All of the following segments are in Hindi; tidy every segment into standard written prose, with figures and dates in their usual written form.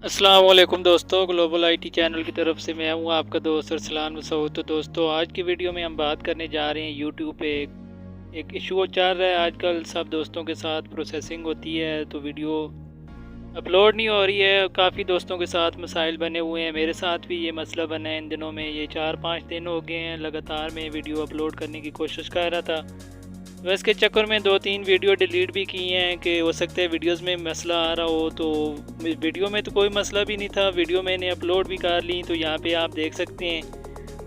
अस्सलाम वालेकुम दोस्तों, ग्लोबल आईटी चैनल की तरफ से मैं हूं आपका दोस्त अरसलान मसूद। तो दोस्तों, आज की वीडियो में हम बात करने जा रहे हैं यूट्यूब पे एक इशू चल रहा है। आजकल सब दोस्तों के साथ प्रोसेसिंग होती है तो वीडियो अपलोड नहीं हो रही है। काफ़ी दोस्तों के साथ मसाइल बने हुए हैं, मेरे साथ भी ये मसला बना है इन दिनों में। ये 4-5 दिन हो गए हैं लगातार मैं वीडियो अपलोड करने की कोशिश कर रहा था, तो इसके चक्कर में 2-3 वीडियो डिलीट भी की हैं कि हो सकता है वीडियोस में मसला आ रहा हो। तो वीडियो में तो कोई मसला भी नहीं था, वीडियो मैंने अपलोड भी कर ली। तो यहाँ पे आप देख सकते हैं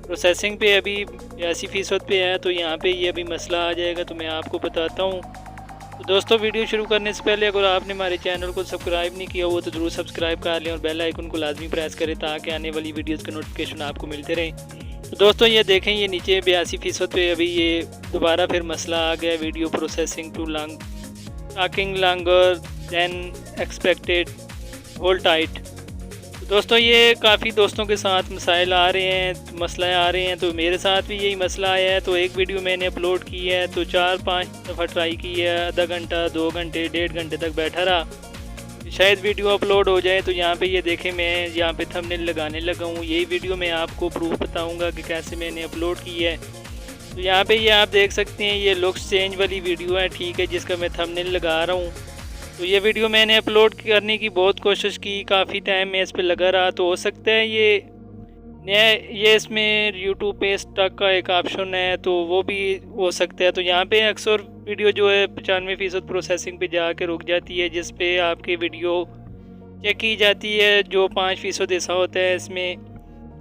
प्रोसेसिंग पे अभी 82% पे है, तो यहाँ पे ये अभी मसला आ जाएगा तो मैं आपको बताता हूँ। तो दोस्तों, वीडियो शुरू करने से पहले अगर आपने हमारे चैनल को सब्सक्राइब नहीं किया हो तो ज़रूर सब्सक्राइब कर लें और बेल आइकन को लाजमी प्रेस करें ताकि आने वाली वीडियोज़ के नोटिफिकेशन आपको मिलते रहें। तो दोस्तों, ये देखें, ये नीचे 82% पे अभी ये दोबारा फिर मसला आ गया, video processing too long talking longer than expected, hold tight. तो दोस्तों, ये काफ़ी दोस्तों के साथ मसाइल आ रहे हैं, मसला आ रहे हैं। तो मेरे साथ भी यही मसला आया है। तो एक वीडियो मैंने अपलोड की है तो 4-5 दफ़ा ट्राई की है, आधा घंटा, 2 घंटे, 1.5 घंटे तक बैठा रहा शायद वीडियो अपलोड हो जाए। तो यहाँ पे ये देखें, मैं यहाँ पे थंबनेल लगाने लगा हूँ। यही वीडियो मैं आपको प्रूफ बताऊँगा कि कैसे मैंने अपलोड की है। तो यहाँ पे ये आप देख सकते हैं, ये लुक्स चेंज वाली वीडियो है, ठीक है, जिसका मैं थंबनेल लगा रहा हूँ। तो ये वीडियो मैंने अपलोड करने की बहुत कोशिश की, काफ़ी टाइम मैं इस पर लगा रहा। तो हो सकता है ये इसमें यूट्यूब पे स्टक का एक ऑप्शन है तो वो भी हो सकता है। तो यहाँ पे अक्सर वीडियो जो है 95% प्रोसेसिंग पे जाके रुक जाती है, जिस पे आपकी वीडियो चेक की जाती है। जो 5% ऐसा होता है इसमें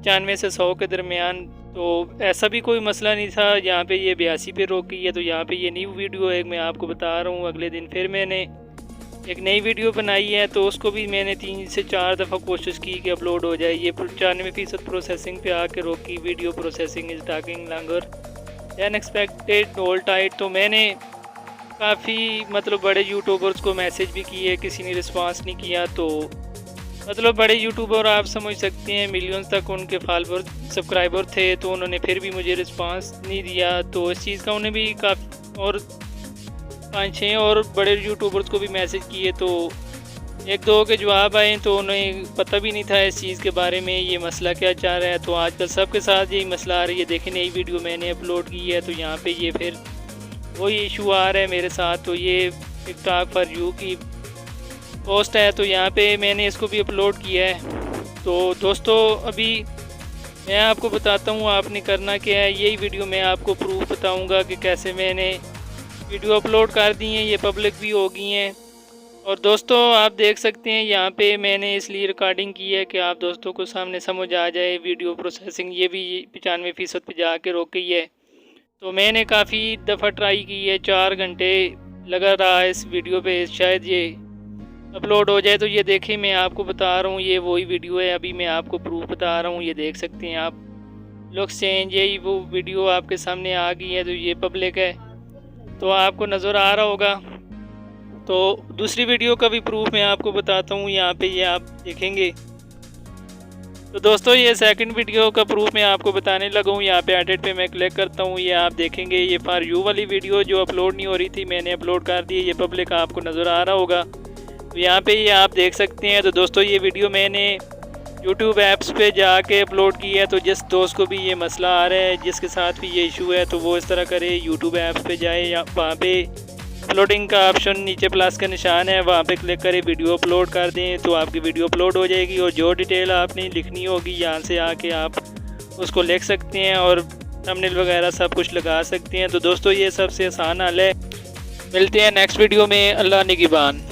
95 से 100 के दरमियान। तो ऐसा भी कोई मसला नहीं था, यहाँ पे ये 82 पे रोक गई है। तो यहाँ पे ये न्यू वीडियो है, मैं आपको बता रहा हूँ। अगले दिन फिर मैंने एक नई वीडियो बनाई है तो उसको भी मैंने 3 से 4 दफ़ा कोशिश की कि अपलोड हो जाए। ये 95% प्रोसेसिंग पे आके रोकी, video processing is talking longer than expected, hold tight. तो मैंने काफ़ी बड़े यूट्यूबर्स को मैसेज भी किए, किसी ने रिस्पांस नहीं किया। तो बड़े यूट्यूबर आप समझ सकते हैं, मिलियंस तक उनके फॉलोअर सब्सक्राइबर थे, तो उन्होंने फिर भी मुझे रिस्पांस नहीं दिया। तो इस चीज़ का उन्हें भी काफ़ी और 5-6 और बड़े यूट्यूबर्स को भी मैसेज किए, तो 1-2 के जवाब आए। तो उन्हें पता भी नहीं था इस चीज़ के बारे में, ये मसला क्या चाह रहा है। तो आजकल सबके साथ यही मसला आ रही है। देखिए, नई वीडियो मैंने अपलोड की है तो यहाँ पे ये फिर वही इशू आ रहा है मेरे साथ। तो ये टिकटॉक फॉर यू की पोस्ट है, तो यहाँ पे मैंने इसको भी अपलोड किया है। तो दोस्तों, अभी मैं आपको बताता हूँ आपने करना क्या है। यही वीडियो मैं आपको प्रूफ बताऊँगा कि कैसे मैंने वीडियो अपलोड कर दी हैं, ये पब्लिक भी हो गई हैं। और दोस्तों, आप देख सकते हैं यहाँ पे मैंने इसलिए रिकॉर्डिंग की है कि आप दोस्तों को सामने समझ आ जाए। वीडियो प्रोसेसिंग ये भी 95% पे जाके रोक गई है। तो मैंने काफ़ी दफ़ा ट्राई की है, 4 घंटे लगा रहा इस वीडियो पे, शायद ये अपलोड हो जाए। तो ये देखें, मैं आपको बता रहा हूँ, ये वही वीडियो है, अभी मैं आपको प्रूफ बता रहा हूँ। ये देख सकते हैं आप, लुक्स चेंज, यही वो वीडियो आपके सामने आ गई है। तो ये पब्लिक है, तो आपको नज़र आ रहा होगा। तो दूसरी वीडियो का भी प्रूफ मैं आपको बताता हूँ, यहाँ पे ये आप देखेंगे। तो दोस्तों, ये सेकंड वीडियो का प्रूफ मैं आपको बताने लगा हूँ। यहाँ पे एडिट पे मैं क्लिक करता हूँ, ये आप देखेंगे, ये फॉर यू वाली वीडियो जो अपलोड नहीं हो रही थी मैंने अपलोड कर दी है। ये पब्लिक आपको नज़र आ रहा होगा, तो यहाँ पे ये आप देख सकते हैं। तो दोस्तों, ये वीडियो मैंने यूट्यूब ऐप्स पे जाके अपलोड की है। तो जिस दोस्त को भी ये मसला आ रहा है, जिसके साथ भी ये इशू है, तो वो इस तरह करे, यूट्यूब ऐप्स पे जाए, या वहाँ पे अपलोडिंग का ऑप्शन नीचे प्लस का निशान है, वहाँ पे क्लिक करें, वीडियो अपलोड कर दें, तो आपकी वीडियो अपलोड हो जाएगी। और जो डिटेल आपने लिखनी होगी यहाँ से आके आप उसको लिख सकते हैं और थंबनेल वगैरह सब कुछ लगा सकते हैं। तो दोस्तों, ये सबसे आसान हल है। मिलते हैं नेक्स्ट वीडियो में। अल्लाह निगहबान।